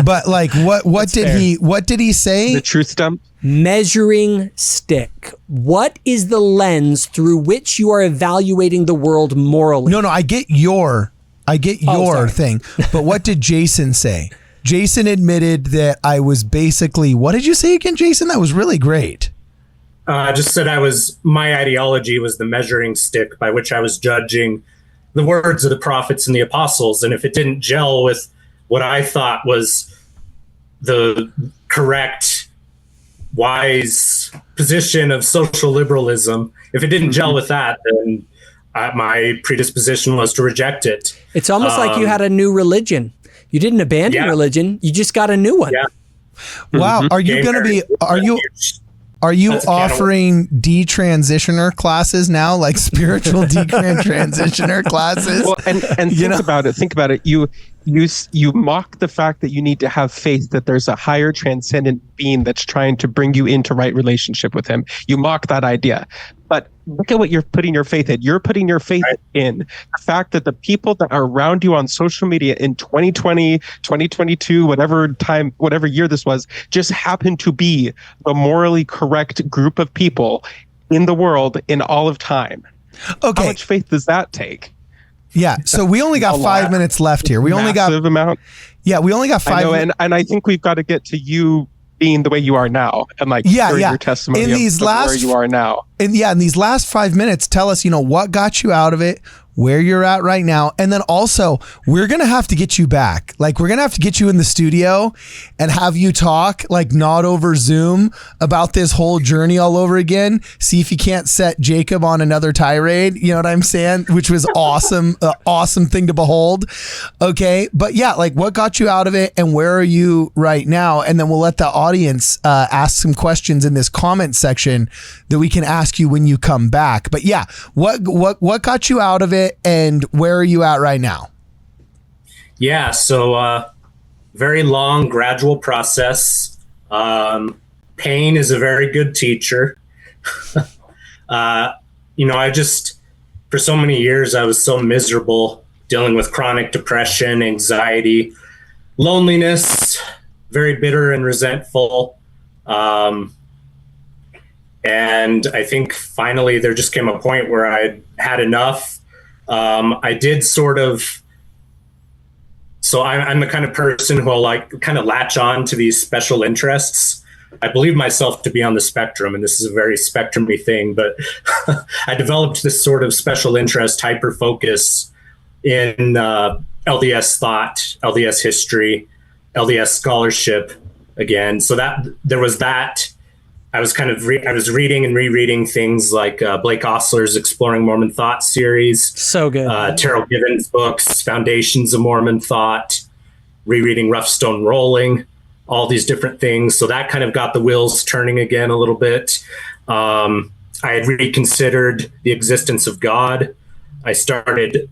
[SPEAKER 4] but like what did he say?
[SPEAKER 5] The truth stump.
[SPEAKER 4] Measuring stick. What is the lens through which you are evaluating the world morally? No, I get your thing. But what did Jason say? Jason admitted that I was basically, what did you say again, Jason? That was really great.
[SPEAKER 1] I just said my ideology was the measuring stick by which I was judging the words of the prophets and the apostles. And if it didn't gel with what I thought was the correct, wise position of social liberalism, if it didn't gel with that, then my predisposition was to reject it.
[SPEAKER 2] It's almost like you had a new religion. You didn't abandon religion. You just got a new one.
[SPEAKER 1] Yeah.
[SPEAKER 4] Wow. Are you going to be, are you offering detransitioner classes now, like spiritual detransitioner classes?
[SPEAKER 5] Well, and think about it. You mock the fact that you need to have faith that there's a higher transcendent being that's trying to bring you into right relationship with him. You mock that idea. But look at what you're putting your faith in. You're putting your faith in the fact that the people that are around you on social media in 2020, 2022, whatever year this was, just happen to be the morally correct group of people in the world in all of time.
[SPEAKER 4] Okay.
[SPEAKER 5] How much faith does that take?
[SPEAKER 4] Yeah, so we only got 5 minutes left here. We only got
[SPEAKER 5] amount.
[SPEAKER 4] Yeah, we only got 5 minutes.
[SPEAKER 5] And I think we've got to get to you being the way you are now, and your testimony
[SPEAKER 4] in these
[SPEAKER 5] where you are now.
[SPEAKER 4] And in these last 5 minutes, tell us, what got you out of it, where you're at right now. And then also, we're going to have to get you back. Like, we're going to have to get you in the studio and have you talk, like, not over Zoom, about this whole journey all over again. See if you can't set Jacob on another tirade. You know what I'm saying? Which was awesome, awesome thing to behold. Okay. But yeah, like, what got you out of it and where are you right now? And then we'll let the audience ask some questions in this comment section that we can ask you when you come back. But yeah, what got you out of it and where are you at right now?
[SPEAKER 1] Yeah, so very long, gradual process. Pain is a very good teacher. I just, for so many years, I was so miserable dealing with chronic depression, anxiety, loneliness, very bitter and resentful. And I think finally there just came a point where I had enough. I did sort of, so I'm the kind of person who will like kind of latch on to these special interests. I believe myself to be on the spectrum, and this is a very spectrum-y thing, but I developed this sort of special interest, hyper focus in LDS thought, LDS history, LDS scholarship again. So that there was that. I was kind of I was reading and rereading things like Blake Ostler's Exploring Mormon Thought series.
[SPEAKER 2] So good.
[SPEAKER 1] Terrell Given's books, Foundations of Mormon Thought, rereading Rough Stone Rolling, all these different things. So that kind of got the wheels turning again a little bit. I had reconsidered the existence of God. I started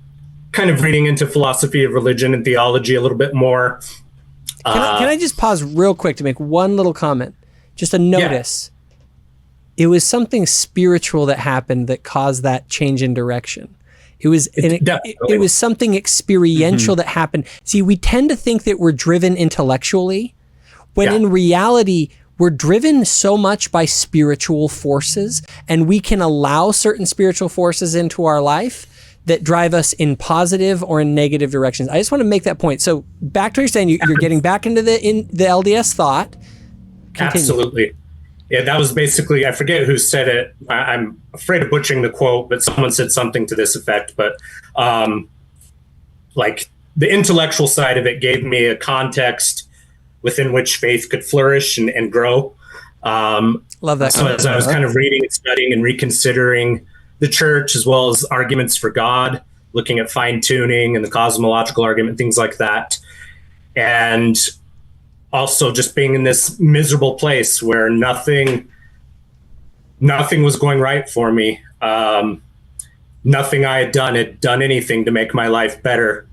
[SPEAKER 1] kind of reading into philosophy of religion and theology a little bit more.
[SPEAKER 2] Can I just pause real quick to make one little comment? Just a notice. Yeah. It was something spiritual that happened that caused that change in direction. It was it was something experiential that happened. See, we tend to think that we're driven intellectually, when in reality, we're driven so much by spiritual forces, and we can allow certain spiritual forces into our life that drive us in positive or in negative directions. I just want to make that point. So back to what you're saying, you're getting back into the LDS thought. Continue.
[SPEAKER 1] Absolutely. Yeah, that was basically, I forget who said it. I'm afraid of butchering the quote, but someone said something to this effect. But like the intellectual side of it gave me a context within which faith could flourish and grow.
[SPEAKER 2] Love that.
[SPEAKER 1] So as I was kind of reading and studying and reconsidering the church, as well as arguments for God, looking at fine tuning and the cosmological argument, things like that. And also just being in this miserable place where nothing was going right for me. Nothing I had done anything to make my life better.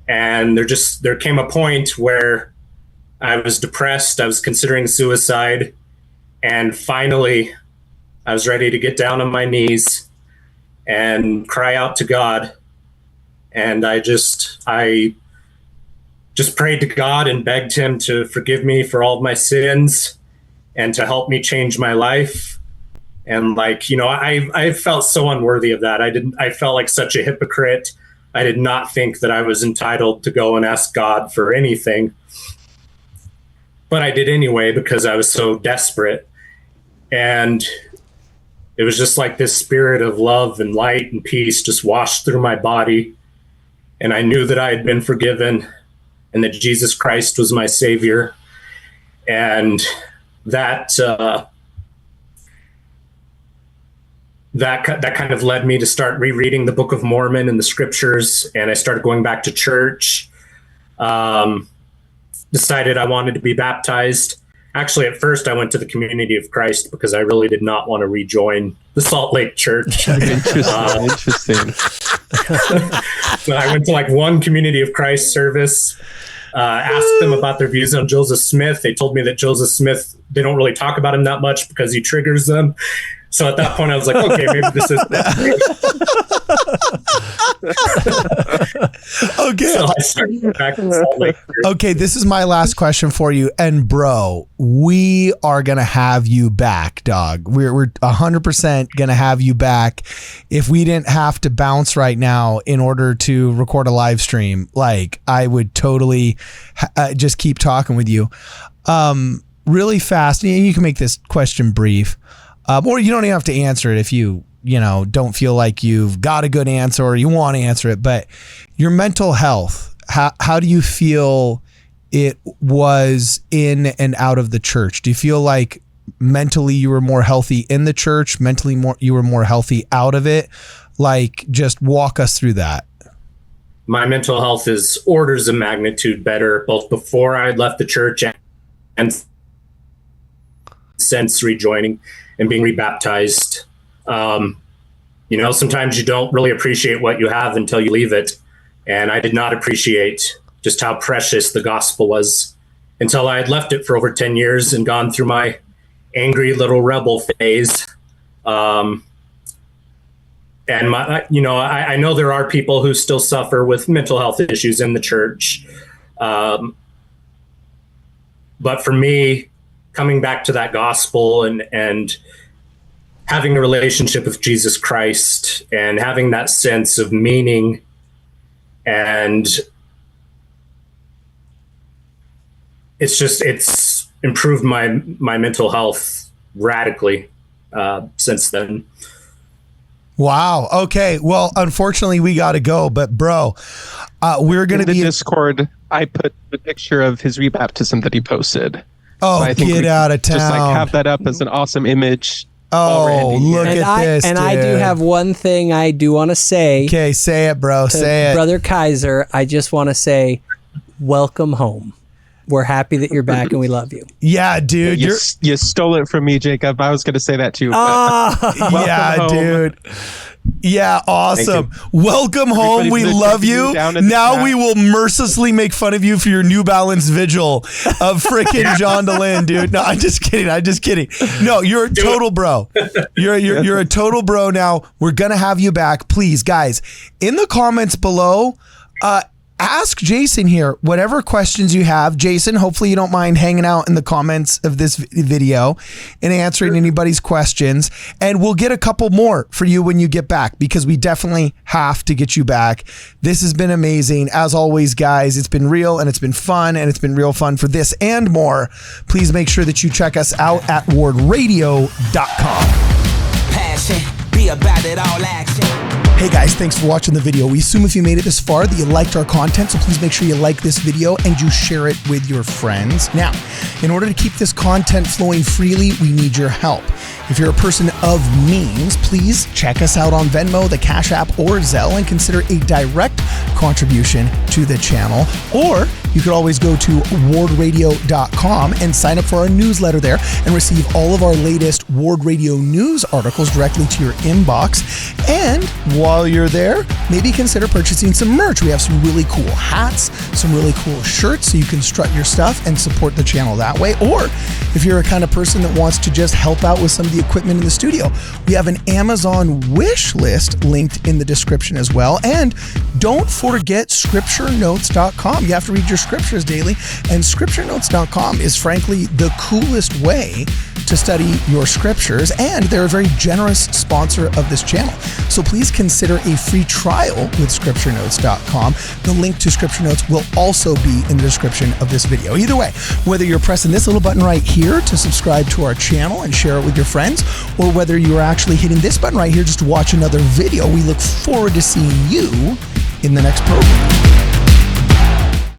[SPEAKER 1] And there came a point where I was depressed. I was considering suicide. And finally, I was ready to get down on my knees and cry out to God. And I just prayed to God and begged him to forgive me for all of my sins and to help me change my life. And I felt so unworthy of that. I felt like such a hypocrite. I did not think that I was entitled to go and ask God for anything. But I did anyway, because I was so desperate. And it was just like this spirit of love and light and peace just washed through my body. And I knew that I had been forgiven, and that Jesus Christ was my savior. And that kind of led me to start rereading the Book of Mormon and the scriptures. And I started going back to church, decided I wanted to be baptized. Actually, at first I went to the Community of Christ because I really did not want to rejoin the Salt Lake Church.
[SPEAKER 5] Interesting.
[SPEAKER 1] So I went to like one Community of Christ service, asked them about their views on Joseph Smith. They told me that Joseph Smith, they don't really talk about him that much because he triggers them. So at that point I was like, okay, maybe this is
[SPEAKER 4] Okay.
[SPEAKER 1] So I started back in Salt Lake.
[SPEAKER 4] Okay, this is my last question for you. And bro, we are going to have you back, dog. We're 100% going to have you back. If we didn't have to bounce right now in order to record a live stream, like I would totally just keep talking with you. Really fast, and you can make this question brief. Or you don't even have to answer it if you don't feel like you've got a good answer or you want to answer it. But your mental health, how do you feel it was in and out of the church? Do you feel like mentally you were more healthy in the church, you were more healthy out of it? Like, just walk us through that.
[SPEAKER 1] My mental health is orders of magnitude better, both before I had left the church and since rejoining and being rebaptized. Sometimes you don't really appreciate what you have until you leave it. And I did not appreciate just how precious the gospel was until I had left it for over 10 years and gone through my angry little rebel phase. and I know there are people who still suffer with mental health issues in the church. But for me, coming back to that gospel and having a relationship with Jesus Christ and having that sense of meaning, and it's improved my mental health radically since then.
[SPEAKER 4] Wow. Okay. Well, unfortunately, we got to go. But bro, we're going to be
[SPEAKER 5] in the Discord. I put the picture of his rebaptism that he posted.
[SPEAKER 4] Oh,
[SPEAKER 5] so I think
[SPEAKER 4] get out of town!
[SPEAKER 5] Just like have that up as an awesome image.
[SPEAKER 4] Oh, look at this!
[SPEAKER 2] And
[SPEAKER 4] dude.
[SPEAKER 2] I do have one thing I do want to say.
[SPEAKER 4] Okay, say it, bro. Say it,
[SPEAKER 2] Brother Kaiser. I just want to say, welcome home. We're happy that you're back and we love you.
[SPEAKER 4] Yeah, dude.
[SPEAKER 5] You stole it from me, Jacob. I was going to say that too.
[SPEAKER 4] Yeah,
[SPEAKER 5] home.
[SPEAKER 4] dude. Yeah, awesome. Welcome home. We love you. Now we will mercilessly make fun of you for your New Balance vigil of frickin' John DeLynn, dude. No, I'm just kidding. No, you're a total bro. You're a total bro now. We're going to have you back. Please, guys, in the comments below, ask Jason here whatever questions you have. Jason, hopefully you don't mind hanging out in the comments of this video and answering anybody's questions. And we'll get a couple more for you when you get back, because we definitely have to get you back. This has been amazing. As always, guys, it's been real and it's been fun, and it's been real fun for this and more. Please make sure that you check us out at wardradio.com.
[SPEAKER 3] Passion, be about it all action.
[SPEAKER 6] Hey guys, thanks for watching the video. We assume if you made it this far that you liked our content, so please make sure you like this video and you share it with your friends. Now, in order to keep this content flowing freely, we need your help. If you're a person of means, please check us out on Venmo, the Cash App, or Zelle, and consider a direct contribution to the channel. Or you could always go to wardradio.com and sign up for our newsletter there and receive all of our latest Ward Radio news articles directly to your inbox. And while you're there, maybe consider purchasing some merch. We have some really cool hats, some really cool shirts, so you can strut your stuff and support the channel that way. Or if you're a kind of person that wants to just help out with some of the equipment in the studio, we have an Amazon wish list linked in the description as well. And don't forget scripturenotes.com. You have to read your scriptures daily, and scripturenotes.com is frankly the coolest way to study your scriptures, and they're a very generous sponsor of this channel. So please consider a free trial with scripturenotes.com. The link to Scripture Notes will also be in the description of this video. Either way, whether you're pressing this little button right here to subscribe to our channel and share it with your friends, or whether you are actually hitting this button right here just to watch another video, we look forward to seeing you in the next program.